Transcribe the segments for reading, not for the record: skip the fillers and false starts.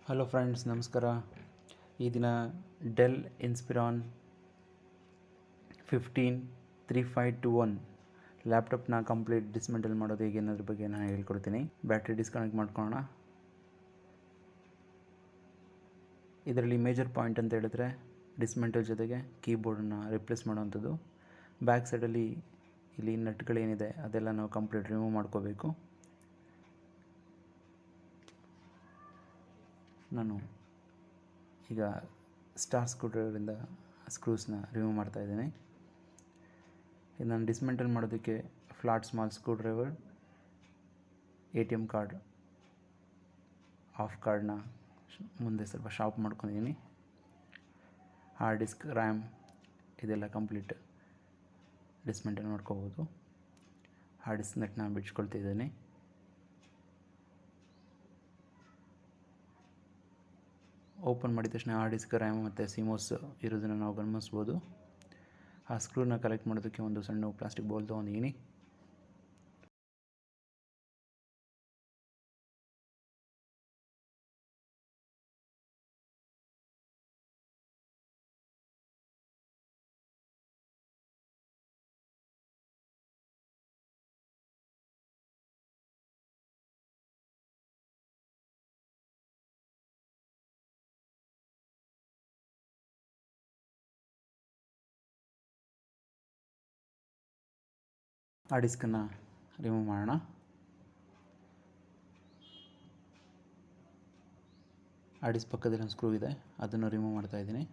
Hello friends, ನಮಸ್ಕಾರ. ಈ ದಿನ ಡೆಲ್ ಇನ್ಸ್ಪಿರಾನ್ 153521 ಲ್ಯಾಪ್ಟಾಪ್ನ ಕಂಪ್ಲೀಟ್ ಡಿಸ್ಮೆಂಟಲ್ ಮಾಡೋದು ಹೇಗೆ ಅನ್ನೋದ್ರ ಬಗ್ಗೆ ನಾನು ಹೇಳ್ಕೊಡ್ತೀನಿ. ಬ್ಯಾಟ್ರಿ ಡಿಸ್ಕನೆಕ್ಟ್ ಮಾಡ್ಕೊಳ್ಳೋಣ. ಇದರಲ್ಲಿ ಮೇಜರ್ ಪಾಯಿಂಟ್ ಅಂತ ಹೇಳಿದ್ರೆ ಡಿಸ್ಮೆಂಟಲ್ ಜೊತೆಗೆ ಕೀಬೋರ್ಡನ್ನು ರಿಪ್ಲೇಸ್ ಮಾಡೋವಂಥದ್ದು. ಬ್ಯಾಕ್ ಸೈಡಲ್ಲಿ ಇಲ್ಲಿ ನಟ್ಗಳೇನಿದೆ ಅದೆಲ್ಲ ನಾವು ಕಂಪ್ಲೀಟ್ ರಿಮೂವ್ ಮಾಡ್ಕೋಬೇಕು. ನಾನು ಈಗ ಸ್ಟಾರ್ ಸ್ಕ್ರೂಡ್ರೈವರಿಂದ ಸ್ಕ್ರೂಸ್ನ ರಿಮೂವ್ ಮಾಡ್ತಾಯಿದ್ದೀನಿ. ಇದು ನಾನು ಡಿಸ್ಮೆಂಟಲ್ ಮಾಡೋದಕ್ಕೆ flat small screwdriver, ATM card, ಆಫ್ ಕಾರ್ಡ್ನ ಮುಂದೆ ಸ್ವಲ್ಪ ಶಾರ್ಪ್ ಮಾಡ್ಕೊಂಡಿದ್ದೀನಿ. ಹಾರ್ಡ್ ಡಿಸ್ಕ್, ರ್ಯಾಮ್ ಇದೆಲ್ಲ ಕಂಪ್ಲೀಟ್ ಡಿಸ್ಮೆಂಟಲ್ ಮಾಡ್ಕೋಬೋದು. ಹಾರ್ಡ್ ಡಿಸ್ಕ್ ನೆಟ್ನ ಬಿಡ್ಸ್ಕೊಳ್ತಿದ್ದೀನಿ. ಓಪನ್ ಮಾಡಿದ ತಕ್ಷಣ ಹಾರ್ಡ್ ಡಿಸ್ಕ್, ರ್ಯಾಮ್ ಮತ್ತು ಸಿಮೋಸ್ ಇರೋದನ್ನು ನಾವು ಗಮನಿಸ್ಬೋದು. ಆ ಸ್ಕ್ರೂನ ಕಲೆಕ್ಟ್ ಮಾಡೋದಕ್ಕೆ ಒಂದು ಸಣ್ಣ ಪ್ಲಾಸ್ಟಿಕ್ ಬೌಲ್ ತೊಗೊಂಡಿದ್ದೀನಿ. ಆ ಡಿಸ್ಕನ್ನು ರಿಮೂವ್ ಮಾಡೋಣ. ಆ ಡಿಸ್ಕ್ ಪಕ್ಕದಲ್ಲಿ ಒಂದು ಸ್ಕ್ರೂ ಇದೆ, ಅದನ್ನು ರಿಮೂವ್ ಮಾಡ್ತಾಯಿದ್ದೀನಿ.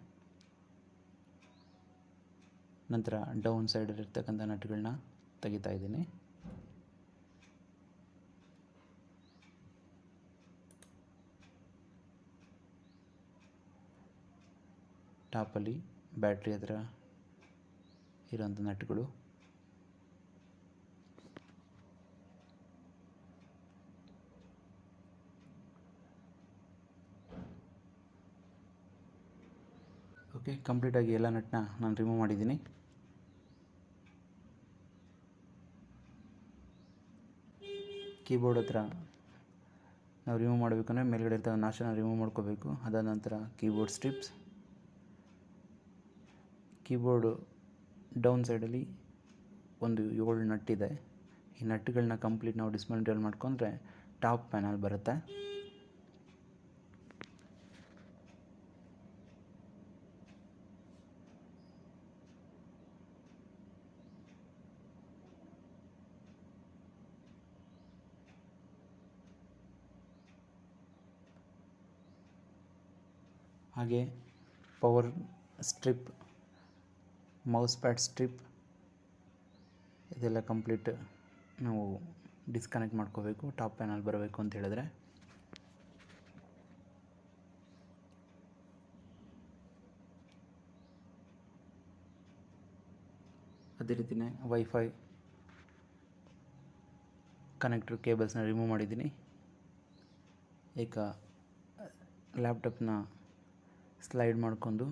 ನಂತರ ಡೌನ್ ಸೈಡಲ್ಲಿರ್ತಕ್ಕಂಥ ನಟ್ಗಳನ್ನ ತೆಗಿತಾ ಇದ್ದೀನಿ. ಟಾಪಲ್ಲಿ ಬ್ಯಾಟ್ರಿ ಹತ್ರ ಇರೋಂಥ ನಟ್ಗಳು. ಓಕೆ, ಕಂಪ್ಲೀಟಾಗಿ ಎಲ್ಲ ನಟ್ನ ನಾನು ರಿಮೂವ್ ಮಾಡಿದ್ದೀನಿ. ಕೀಬೋರ್ಡ್ ಹತ್ರ ನಾವು ರಿಮೂವ್ ಮಾಡಬೇಕಂದ್ರೆ ಮೇಲ್ಗಡೆ ಇರ್ತಕ್ಕಂಥ ನಾಶನ ರಿಮೂವ್ ಮಾಡ್ಕೋಬೇಕು. ಅದಾದ ನಂತರ ಕೀಬೋರ್ಡ್ ಸ್ಟ್ರಿಪ್ಸ್. ಕೀಬೋರ್ಡು ಡೌನ್ ಸೈಡಲ್ಲಿ ಒಂದು 7 ನಟ್ಟಿದೆ. ಈ ನಟ್ಟುಗಳನ್ನ ಕಂಪ್ಲೀಟ್ ನಾವು ಡಿಸ್ಮೆಂಟಲ್ ಮಾಡ್ಕೊಂಡ್ರೆ ಟಾಪ್ ಪ್ಯಾನಲ್ ಬರುತ್ತೆ. ಹಾಗೆ power strip, mouse pad strip ಇದೆಲ್ಲ ಕಂಪ್ಲೀಟ್ ನಾವು ಡಿಸ್ಕನೆಕ್ಟ್ ಮಾಡ್ಕೋಬೇಕು ಟಾಪ್ ಪ್ಯಾನಲ್ ಬರಬೇಕು ಅಂತ ಹೇಳಿದ್ರೆ. ಅದೇ ರೀತಿಯೇ ವೈಫೈ ಕನೆಕ್ಟರ್ ಕೇಬಲ್ಸ್ನ ರಿಮೂವ್ ಮಾಡಿದ್ದೀನಿ. ಈಗ ಲ್ಯಾಪ್ಟಾಪ್ನ ಸ್ಲೈಡ್ ಮಾಡ್ಕೊಂಡು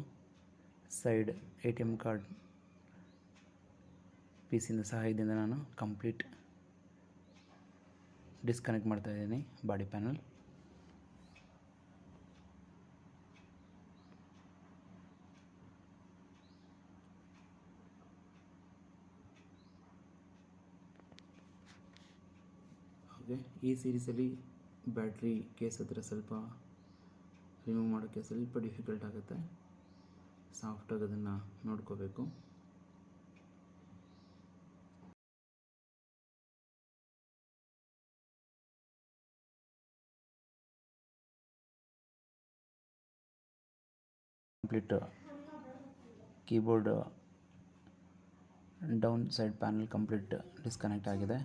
ಸೈಡ್ ATM ಕಾರ್ಡ್ ಪೀಸಿನ ಸಹಾಯದಿಂದ ನಾನು ಕಂಪ್ಲೀಟ್ ಡಿಸ್ಕನೆಕ್ಟ್ ಮಾಡ್ತಾಯಿದ್ದೀನಿ ಬಾಡಿ ಪ್ಯಾನಲ್. ಓಕೆ, ಈ ಸೀರೀಸಲ್ಲಿ ಬ್ಯಾಟ್ರಿ ಕೇಸ್ ಹತ್ರ ಸ್ವಲ್ಪ ರಿಮೂವ್ ಮಾಡೋಕ್ಕೆ ಸ್ವಲ್ಪ ಡಿಫಿಕಲ್ಟ್ ಆಗುತ್ತೆ. ಸಾಫ್ಟಾಗಿ ಅದನ್ನು ನೋಡ್ಕೋಬೇಕು. Complete keyboard down side panel complete disconnect ಆಗಿದೆ.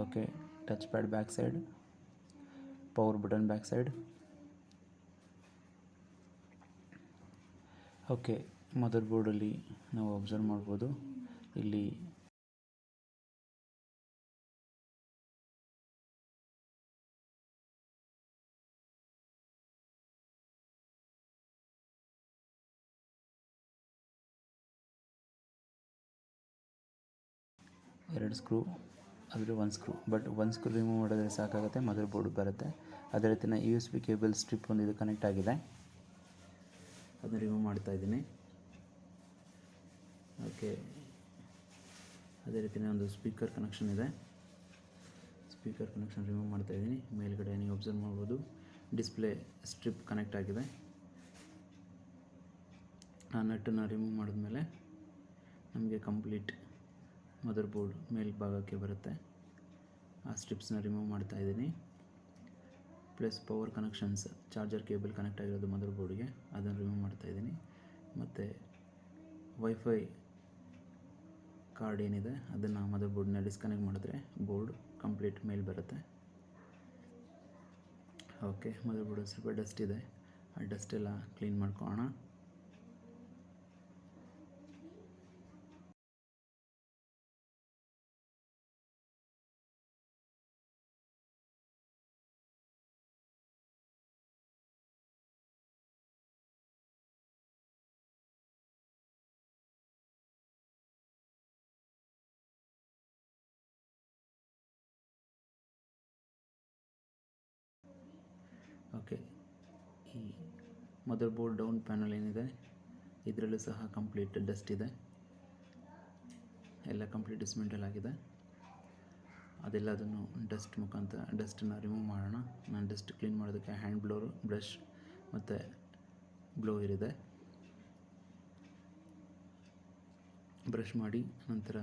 Okay, touch pad back side, power button back side. Okay, mother ಬೋರ್ಡಲ್ಲಿ ನಾವು ಅಬ್ಸರ್ವ್ ಮಾಡ್ಬೋದು, ಇಲ್ಲಿ ಎರಡು ಸ್ಕ್ರೂ, ಅದರಲ್ಲಿ ಒಂದು ಸ್ಕ್ರೂ, ಬಟ್ ಒಂದು ಸ್ಕ್ರೂ ರಿಮೂವ್ ಮಾಡಿದ್ರೆ ಸಾಕಾಗುತ್ತೆ, ಮದರ್ ಬೋರ್ಡ್ ಬರುತ್ತೆ. ಅದೇ ರೀತಿಯ USB ಕೇಬಲ್ ಸ್ಟ್ರಿಪ್ ಒಂದು ಇದು ಕನೆಕ್ಟ್ ಆಗಿದೆ, ಅದನ್ನು ರಿಮೂವ್ ಮಾಡ್ತಾಯಿದ್ದೀನಿ. ಓಕೆ, ಅದೇ ರೀತಿಯ ಒಂದು ಸ್ಪೀಕರ್ ಕನೆಕ್ಷನ್ ಇದೆ, ಸ್ಪೀಕರ್ ಕನೆಕ್ಷನ್ ರಿಮೂವ್ ಮಾಡ್ತಾಯಿದ್ದೀನಿ. ಮೇಲ್ಗಡೆ ನೀವು ಅಬ್ಸರ್ವ್ ಮಾಡ್ಬೋದು ಡಿಸ್ಪ್ಲೇ ಸ್ಟ್ರಿಪ್ ಕನೆಕ್ಟ್ ಆಗಿದೆ. ಆ ನಟ್ಟನ್ನು ರಿಮೂವ್ ಮಾಡಿದ್ಮೇಲೆ ನಮಗೆ ಕಂಪ್ಲೀಟ್ ಮದರ್ ಬೋರ್ಡ್ ಮೇಲ್ಭಾಗಕ್ಕೆ ಬರುತ್ತೆ. ಆ ಸ್ಟ್ರಿಪ್ಸ್ನ ರಿಮೂವ್ ಮಾಡ್ತಾಯಿದ್ದೀನಿ. Plus power connections, charger cable connect ಆಗಿರೋದು ಮದರ್ ಬೋರ್ಡ್ಗೆ, ಅದನ್ನು ರಿಮೂವ್ ಮಾಡ್ತಾಯಿದ್ದೀನಿ. ಮತ್ತು ವೈಫೈ ಕಾರ್ಡ್ ಏನಿದೆ ಅದನ್ನು ಮದರ್ ಬೋರ್ಡ್ನ ಡಿಸ್ಕನೆಕ್ಟ್ ಮಾಡಿದ್ರೆ ಬೋರ್ಡ್ ಕಂಪ್ಲೀಟ್ ಮೇಲ್ ಬರುತ್ತೆ. ಓಕೆ, ಮದರ್ ಬೋರ್ಡ್ ಸ್ವಲ್ಪ ಡಸ್ಟ್ ಇದೆ, ಆ ಡಸ್ಟ್ ಎಲ್ಲ ಕ್ಲೀನ್ ಮಾಡ್ಕೊಳ್ಳೋಣ. ಓಕೆ, ಈ ಮದರ್ ಬೋರ್ಡ್ ಡೌನ್ ಪ್ಯಾನಲ್ ಏನಿದೆ ಇದರಲ್ಲೂ ಸಹ ಕಂಪ್ಲೀಟ್ ಡಸ್ಟ್ ಇದೆ, ಎಲ್ಲ ಕಂಪ್ಲೀಟ್ ಡಿಸ್ಮೆಂಟಲ್ ಆಗಿದೆ. ಅದೆಲ್ಲದನ್ನು ಡಸ್ಟ್ ಮುಖಾಂತರ ಡಸ್ಟನ್ನು ರಿಮೂವ್ ಮಾಡೋಣ. ನಾನು ಡಸ್ಟ್ ಕ್ಲೀನ್ ಮಾಡೋದಕ್ಕೆ ಹ್ಯಾಂಡ್ ಬ್ಲೋರು, ಬ್ರಷ್ ಮತ್ತು ಬ್ಲೋಯರ್ ಇದೆ. ಬ್ರಷ್ ಮಾಡಿ ನಂತರ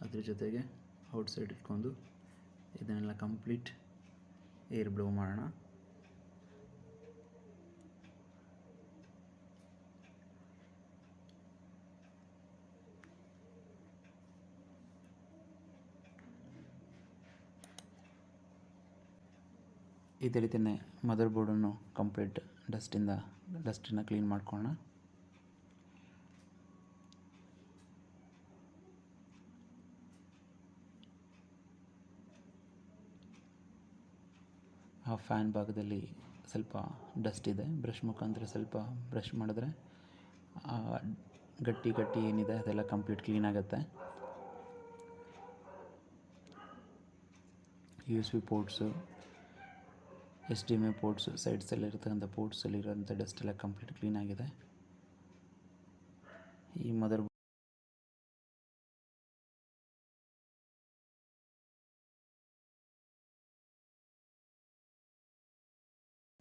ಅದ್ರ ಜೊತೆಗೆ ಔಟ್ಸೈಡ್ ಇಟ್ಕೊಂಡು ಇದನ್ನೆಲ್ಲ ಕಂಪ್ಲೀಟ್ ಏರ್ ಬ್ಲೋ ಮಾಡೋಣ. ಇದೇ ರೀತಿಯೇ ಮದರ್ ಬೋರ್ಡನ್ನು ಕಂಪ್ಲೀಟ್ ಡಸ್ಟನ್ನು ಕ್ಲೀನ್ ಮಾಡ್ಕೊಳ್ಳೋಣ. ಆ ಫ್ಯಾನ್ ಭಾಗದಲ್ಲಿ ಸ್ವಲ್ಪ ಡಸ್ಟ್ ಇದೆ, ಬ್ರಷ್ ಮುಖಾಂತರ ಸ್ವಲ್ಪ ಬ್ರಷ್ ಮಾಡಿದ್ರೆ ಗಟ್ಟಿ ಏನಿದೆ ಅದೆಲ್ಲ ಕಂಪ್ಲೀಟ್ ಕ್ಲೀನ್ ಆಗುತ್ತೆ. USB ಪೋರ್ಟ್ಸು, HDMI ಪೋರ್ಟ್ಸು, ಸೈಡ್ಸಲ್ಲಿ ಇರ್ತಕ್ಕಂಥ ಪೋರ್ಟ್ಸಲ್ಲಿರೋಂಥ ಡಸ್ಟ್ ಎಲ್ಲ ಕಂಪ್ಲೀಟ್ ಕ್ಲೀನ್ ಆಗಿದೆ. ಈ ಮದರ್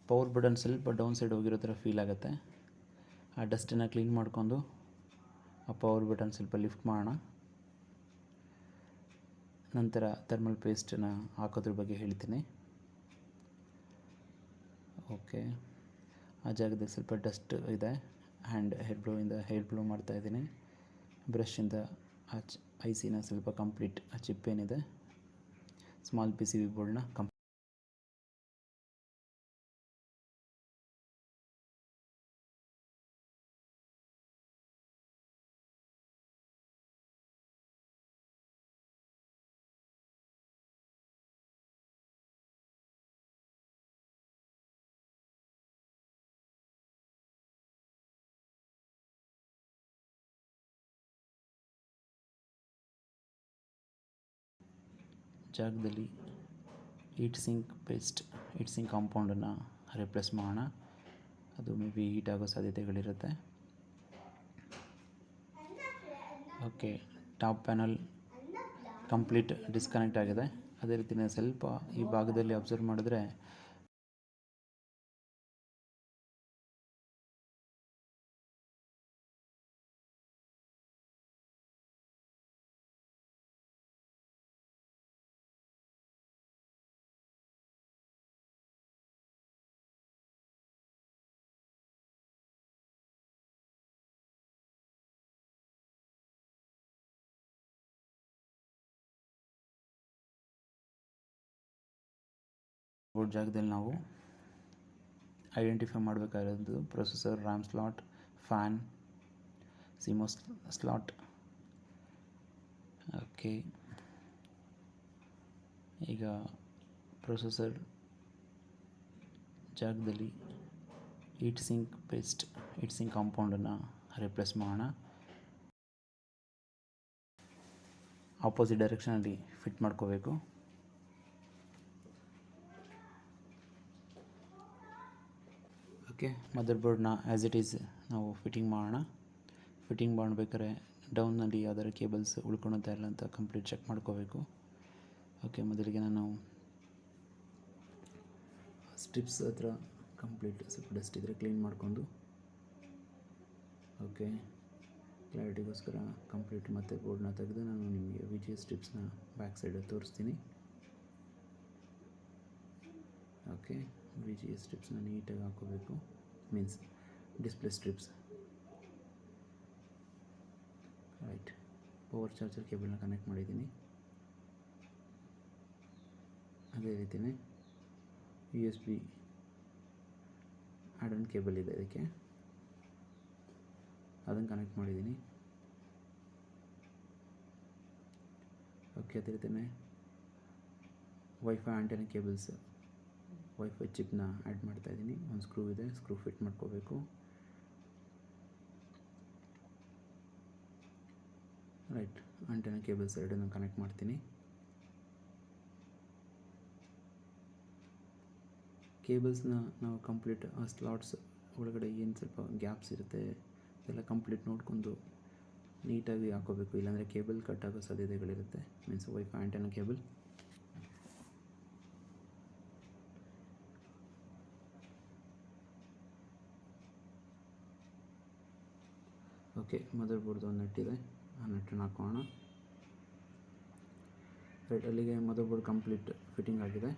ಪವರ್ ಬಟನ್ ಸ್ವಲ್ಪ ಡೌನ್ ಸೈಡ್ ಹೋಗಿರೋ ಥರ ಫೀಲ್ ಆಗುತ್ತೆ. ಆ ಡಸ್ಟನ್ನು ಕ್ಲೀನ್ ಮಾಡ್ಕೊಂಡು ಆ ಪವರ್ ಬಟನ್ ಸ್ವಲ್ಪ ಲಿಫ್ಟ್ ಮಾಡೋಣ. ನಂತರ ಥರ್ಮಲ್ ಪೇಸ್ಟನ್ನು ಹಾಕೋದ್ರ ಬಗ್ಗೆ ಹೇಳ್ತೀನಿ. ಓಕೆ, ಆ ಜಾಗದಲ್ಲಿ ಸ್ವಲ್ಪ ಡಸ್ಟ್ ಇದೆ, ಹೇರ್ ಬ್ಲೋ ಮಾಡ್ತಾಯಿದ್ದೀನಿ. ಬ್ರಷಿಂದ ಐಸಿನ ಸ್ವಲ್ಪ ಕಂಪ್ಲೀಟ್ ಆ ಚಿಪ್ ಏನಿದೆ ಸ್ಮಾಲ್ PCB ಬೋರ್ಡ್ನ ಜಾಗದಲ್ಲಿ ಹೀಟ್ ಸಿಂಕ್ ಕಾಂಪೌಂಡನ್ನು ರಿಪ್ಲೇಸ್ ಮಾಡೋಣ. ಅದು ಮೇ ಬಿ ಹೀಟ್ ಆಗೋ ಸಾಧ್ಯತೆಗಳಿರುತ್ತೆ. Okay, top panel complete disconnect ಆಗಿದೆ. ಅದೇ ರೀತಿಯೇ ಸ್ವಲ್ಪ ಈ ಭಾಗದಲ್ಲಿ ಅಬ್ಸರ್ವ್ ಮಾಡಿದ್ರೆ ಬೋರ್ಡ್ ಜಾಗದಲ್ಲಿ ನಾವು ಐಡೆಂಟಿಫೈ ಮಾಡಬೇಕಾಗಿರೋದು processor, RAM slot, fan, CMOS slot. Okay, ಈಗ ಪ್ರೊಸೆಸರ್ ಜಾಗದಲ್ಲಿ ಹೀಟ್ ಸಿಂಕ್ ಕಾಂಪೌಂಡನ್ನು ರಿಪ್ಲೇಸ್ ಮಾಡೋಣ. ಆಪೋಸಿಟ್ ಡೈರೆಕ್ಷನಲ್ಲಿ ಫಿಟ್ ಮಾಡ್ಕೋಬೇಕು. ಓಕೆ, ಮದರ್ ಬೋರ್ಡ್ನ ಆ್ಯಸ್ ಇಟ್ ಈಸ್ ನಾವು ಫಿಟ್ಟಿಂಗ್ ಮಾಡೋಣ. ಫಿಟ್ಟಿಂಗ್ ಮಾಡಬೇಕಾದ್ರೆ ಡೌನ್ನಲ್ಲಿ ಯಾವ್ದಾರು ಕೇಬಲ್ಸ್ ಉಳ್ಕೊಳ್ತಾ ಇಲ್ಲ ಅಂತ ಕಂಪ್ಲೀಟ್ ಚೆಕ್ ಮಾಡ್ಕೋಬೇಕು. ಓಕೆ, ಮೊದಲಿಗೆ ನಾನು ಸ್ಟ್ರಿಪ್ಸ್ ಹತ್ರ ಕಂಪ್ಲೀಟ್ ಸ್ವಲ್ಪ ಡಸ್ಟ್ ಇದ್ದರೆ ಕ್ಲೀನ್ ಮಾಡ್ಕೊಂಡು, ಓಕೆ, ಕ್ಲಾರಿಟಿಗೋಸ್ಕರ ಕಂಪ್ಲೀಟ್ ಮತ್ತೆ ಬೋರ್ಡ್ನ ತೆಗೆದು ನಾನು ನಿಮಗೆ VGA ಸ್ಟ್ರಿಪ್ಸ್ನ ಬ್ಯಾಕ್ ಸೈಡಲ್ಲಿ ತೋರಿಸ್ತೀನಿ. ಓಕೆ, VGA ಸ್ಟ್ರಿಪ್ಸ್ನ ನೀಟಾಗಿ ಹಾಕೋಬೇಕು, means display strips. Right, power charger ಕೇಬಲ್ನ ಕನೆಕ್ಟ್ ಮಾಡಿದ್ದೀನಿ. ಅದೇ ರೀತಿಯೇ USB ಆ್ಯಡ್ ಆನ್ ಕೇಬಲ್ ಇದೆ, ಅದಕ್ಕೆ ಅದನ್ನು ಕನೆಕ್ಟ್ ಮಾಡಿದ್ದೀನಿ. ಓಕೆ, ಅದೇ ರೀತಿಯೇ ವೈಫೈ ಆಂಟೆನಾ ಕೇಬಲ್ಸ್, ವೈಫೈ ಚಿಪ್ನ ಆ್ಯಡ್ ಮಾಡ್ತಾಯಿದ್ದೀನಿ. ಒಂದು ಸ್ಕ್ರೂ ಇದೆ, ಸ್ಕ್ರೂ ಫಿಟ್ ಮಾಡ್ಕೋಬೇಕು. ರೈಟ್, ಆಂಟೆನಾ ಕೇಬಲ್ಸ್ ಎರಡನ್ನು ಕನೆಕ್ಟ್ ಮಾಡ್ತೀನಿ. ಕೇಬಲ್ಸ್ನ ನಾವು ಕಂಪ್ಲೀಟ್ ಆ ಸ್ಲಾಟ್ಸ್ ಒಳಗಡೆ ಏನು ಸ್ವಲ್ಪ ಗ್ಯಾಪ್ಸ್ ಇರುತ್ತೆ ಅದೆಲ್ಲ ಕಂಪ್ಲೀಟ್ ನೋಡ್ಕೊಂಡು ನೀಟಾಗಿ ಹಾಕೋಬೇಕು, ಇಲ್ಲಾಂದರೆ ಕೇಬಲ್ ಕಟ್ ಆಗೋ ಸಾಧ್ಯತೆಗಳಿರುತ್ತೆ. Means WiFi antenna cable. Okay, mother ಬೋರ್ಡ್ದು ಒಂದು ನಟ್ ಇದೆ, ಆ ನಟ್ಟನ್ನು ಹಾಕೋಣ. ರೈಟ್, ಅಲ್ಲಿಗೆ ಮದರ್ ಬೋರ್ಡ್ ಕಂಪ್ಲೀಟ್ ಫಿಟ್ಟಿಂಗ್ ಆಗಿದೆ.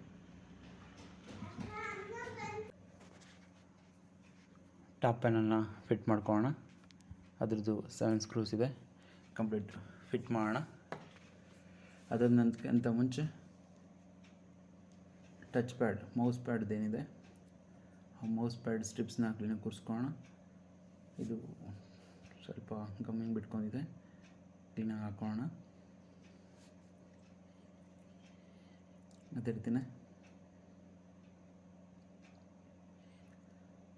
ಟಾಪ್ ಪ್ಯಾನಲ್ನ ಫಿಟ್ ಮಾಡ್ಕೊಳ್ಳೋಣ. ಅದ್ರದ್ದು 7 ಸ್ಕ್ರೂಸ್ ಇದೆ, ಕಂಪ್ಲೀಟ್ ಫಿಟ್ ಮಾಡೋಣ. ಅದಕ್ಕಿಂತ ಮುಂಚೆ ಟಚ್ ಪ್ಯಾಡ್, ಮೌಸ್ ಪ್ಯಾಡ್ದೇನಿದೆ ಆ ಮೌಸ್ ಪ್ಯಾಡ್ ಸ್ಟ್ರಿಪ್ಸ್ನ ಕ್ಲೀನಾಗಿ ಕೂರಿಸ್ಕೊಳ್ಳೋಣ. ಇದು ಸ್ವಲ್ಪ ಗಮ್ಮಿಂಗ್ ಬಿಟ್ಕೊಂಡಿದೆ, ಕ್ಲೀನಾಗಿ ಹಾಕೋಣ. ಅದೇ ರೀತಿಯೇ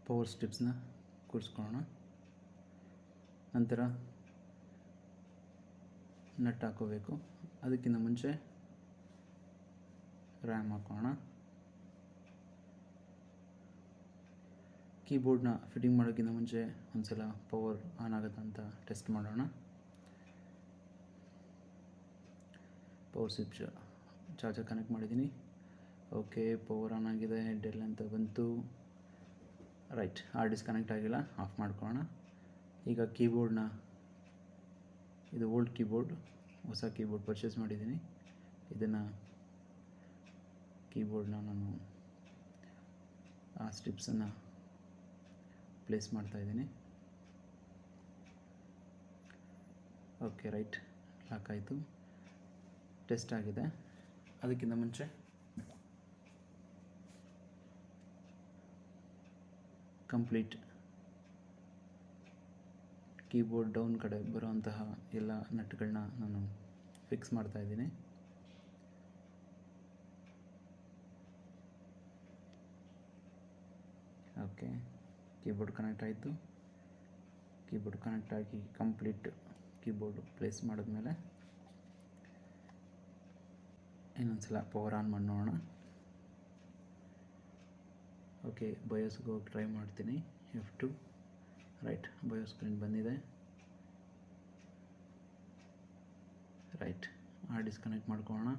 ಪವರ್ ಸ್ಟ್ರಿಪ್ಸ್ನ ಕೂರಿಸ್ಕೊಳ್ಳೋಣ. ನಂತರ ನಟ್ ಹಾಕೋಬೇಕು. ಅದಕ್ಕಿಂತ ಮುಂಚೆ ರ್ಯಾಮ್ ಹಾಕೋಣ. ಕೀಬೋರ್ಡ್ನ ಫಿಟ್ಟಿಂಗ್ ಮಾಡೋಕ್ಕಿಂತ ಮುಂಚೆ ಒಂದು ಸಲ ಪವರ್ ಆನ್ ಆಗುತ್ತೆ ಅಂತ ಟೆಸ್ಟ್ ಮಾಡೋಣ. ಪವರ್ ಸ್ವಿಚ್ ಚಾರ್ಜರ್ ಕನೆಕ್ಟ್ ಮಾಡಿದ್ದೀನಿ. ಓಕೆ, ಪವರ್ ಆನ್ ಆಗಿದೆ, ಡೆಲ್ ಅಂತ ಬಂತು. ರೈಟ್, ಹಾರ್ಡ್ ಡಿಸ್ಕ್ ಕನೆಕ್ಟ್ ಆಗಿಲ್ಲ, ಆಫ್ ಮಾಡ್ಕೊಳ್ಳೋಣ. ಈಗ ಕೀಬೋರ್ಡ್ನ, ಇದು ಓಲ್ಡ್ ಕೀಬೋರ್ಡ್, ಹೊಸ ಕೀಬೋರ್ಡ್ ಪರ್ಚೇಸ್ ಮಾಡಿದ್ದೀನಿ. ಇದನ್ನು ಕೀಬೋರ್ಡ್ನ ನಾನು ಆ ಸ್ಟ್ರಿಪ್ಸನ್ನು ಪ್ಲೇಸ್ ಮಾಡ್ತಾಯಿದ್ದೀನಿ. ಓಕೆ, ರೈಟ್, ಲಾಕ್ ಆಯಿತು, ಟೆಸ್ಟ್ ಆಗಿದೆ. ಅದಕ್ಕಿಂತ ಮುಂಚೆ ಕಂಪ್ಲೀಟ್ ಕೀಬೋರ್ಡ್ ಡೌನ್ ಕಡೆ ಬರುವಂತಹ ಎಲ್ಲ ನಟ್ಗಳನ್ನ ನಾನು ಫಿಕ್ಸ್ ಮಾಡ್ತಾಯಿದ್ದೀನಿ. ಓಕೆ, ಕೀಬೋರ್ಡ್ ಕನೆಕ್ಟ್ ಆಯಿತು. ಕೀಬೋರ್ಡ್ ಕನೆಕ್ಟ್ ಆಗಿ ಕಂಪ್ಲೀಟ್ ಕೀಬೋರ್ಡ್ ಪ್ಲೇಸ್ ಮಾಡಿದ್ಮೇಲೆ ಇನ್ನೊಂದು ಸಲ ಪವರ್ ಆನ್ ಮಾಡಿ ನೋಡೋಣ. ಓಕೆ, ಬಯೋಸ್ಗೆ ಹೋಗಿ ಟ್ರೈ ಮಾಡ್ತೀನಿ. F2. ರೈಟ್, ಬಯೋಸ್ ಸ್ಕ್ರೀನ್ ಬಂದಿದೆ. ರೈಟ್, ಹಾರ್ಡ್ ಡಿಸ್ಕ್ ಕನೆಕ್ಟ್ ಮಾಡ್ಕೊಳ್ಳೋಣ.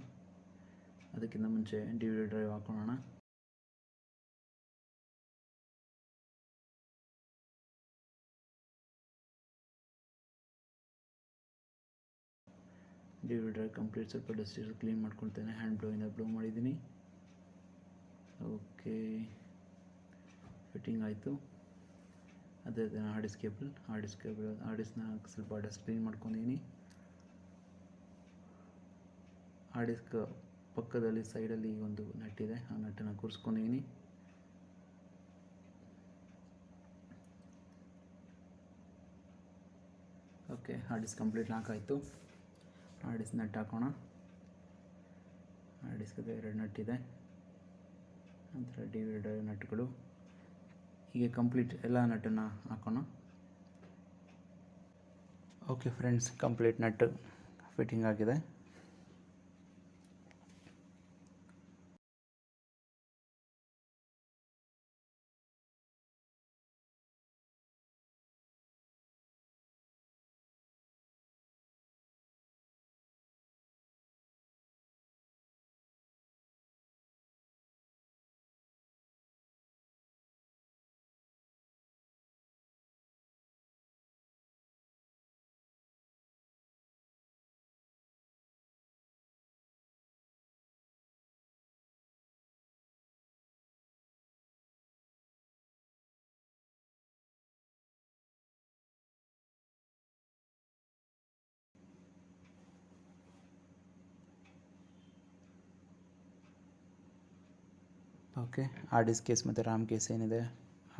ಅದಕ್ಕಿಂತ ಮುಂಚೆ DVD ಡ್ರೈವ್ ಹಾಕೊಳ್ಳೋಣ. DVD ಡ್ರೈವ್ ಕಂಪ್ಲೀಟ್ ಸ್ವಲ್ಪ ಡಸ್ಟ್ ಕ್ಲೀನ್ ಮಾಡ್ಕೊಳ್ತೇನೆ. ಹ್ಯಾಂಡ್ ಬ್ಲೋಯಿಂದ ಬ್ಲೋ ಮಾಡಿದ್ದೀನಿ. ಓಕೆ, ಫಿಟ್ಟಿಂಗ್ ಆಯಿತು. ಅದೇ ಹಾರ್ಡ್ ಡಿಸ್ಕ್ ಕೇಬಲ್, ಹಾರ್ಡ್ ಡಿಸ್ಕ್ನ ಸ್ವಲ್ಪ ಡಸ್ಟ್ ಕ್ಲೀನ್ ಮಾಡ್ಕೊಂಡಿದ್ದೀನಿ. ಹಾರ್ಡ್ ಡಿಸ್ಕ್ ಪಕ್ಕದಲ್ಲಿ ಸೈಡಲ್ಲಿ ಒಂದು ನಟ್ ಇದೆ, ಆ ನಟ್ಟನ್ನು ಕೂರಿಸ್ಕೊಂಡಿದ್ದೀನಿ. Okay, hard disk complete lock ಆಯಿತು. ಹಾರ್ಡ್ ಡಿಸ್ಕ್ ನಟ್ ಹಾಕೋಣ. ಹಾರ್ಡ್ ಡಿಸ್ಕ್ಗೆ 2 ನಟ್ ಇದೆ, ನಂತರ DVD ಡ್ರೈವ್ ನಟ್ಗಳು. ಹೀಗೆ ಕಂಪ್ಲೀಟ್ ಎಲ್ಲ ನಟ್ಟನ್ನು ಹಾಕೋಣ. Okay friends, complete nut fitting ಆಗಿದೆ. ಓಕೆ ಹಾರ್ಡ್ ಡಿಸ್ಕ್ ಕೇಸ್ ಮತ್ತು ರ್ಯಾಮ್ ಕೇಸ್ ಏನಿದೆ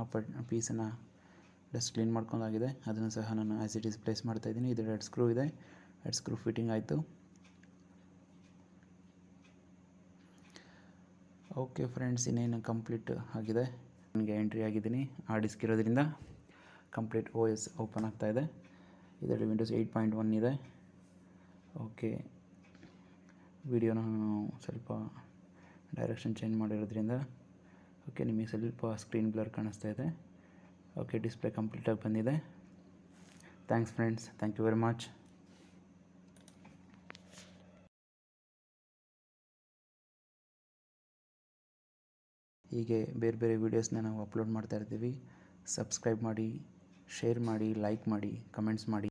ಆ ಪೀಸನ್ನು ಡಸ್ಟ್ ಕ್ಲೀನ್ ಮಾಡ್ಕೊಂಡಾಗಿದೆ. ಅದನ್ನು ಸಹ ನಾನು ಆ್ಯಸ್ ಇಟ್ ಈಸ್ ಪ್ಲೇಸ್ ಮಾಡ್ತಾಯಿದ್ದೀನಿ. ಇದು 2 ಸ್ಕ್ರೂ ಇದೆ, 2 ಸ್ಕ್ರೂ ಫಿಟ್ಟಿಂಗ್ ಆಯಿತು. ಓಕೆ ಫ್ರೆಂಡ್ಸ್, ಇನ್ನೇನು ಕಂಪ್ಲೀಟ್ ಆಗಿದೆ. ನನಗೆ ಎಂಟ್ರಿ ಆಗಿದ್ದೀನಿ. ಹಾರ್ಡ್ ಡಿಸ್ಕ್ ಇರೋದ್ರಿಂದ ಕಂಪ್ಲೀಟ್ OS ಓಪನ್ ಆಗ್ತಾಯಿದೆ. ಇದರಲ್ಲಿ ವಿಂಡೋಸ್ 8.1 ಇದೆ. ಓಕೆ, ವಿಡಿಯೋನ ಸ್ವಲ್ಪ ಡೈರೆಕ್ಷನ್ ಚೇಂಜ್ ಮಾಡಿರೋದ್ರಿಂದ ಓಕೆ ನಿಮಗೆ ಸ್ವಲ್ಪ ಸ್ಕ್ರೀನ್ ಬ್ಲರ್ ಕಾಣಿಸ್ತಾ ಇದೆ. ಓಕೆ, ಡಿಸ್ಪ್ಲೇ ಕಂಪ್ಲೀಟಾಗಿ ಬಂದಿದೆ. Thanks friends, thank you very much. ಹೀಗೆ ಬೇರೆ ಬೇರೆ ವೀಡಿಯೋಸ್ನ ನಾವು ಅಪ್ಲೋಡ್ ಮಾಡ್ತಾ ಇರ್ತೀವಿ. ಸಬ್ಸ್ಕ್ರೈಬ್ ಮಾಡಿ, ಶೇರ್ ಮಾಡಿ, ಲೈಕ್ ಮಾಡಿ, ಕಮೆಂಟ್ಸ್ ಮಾಡಿ.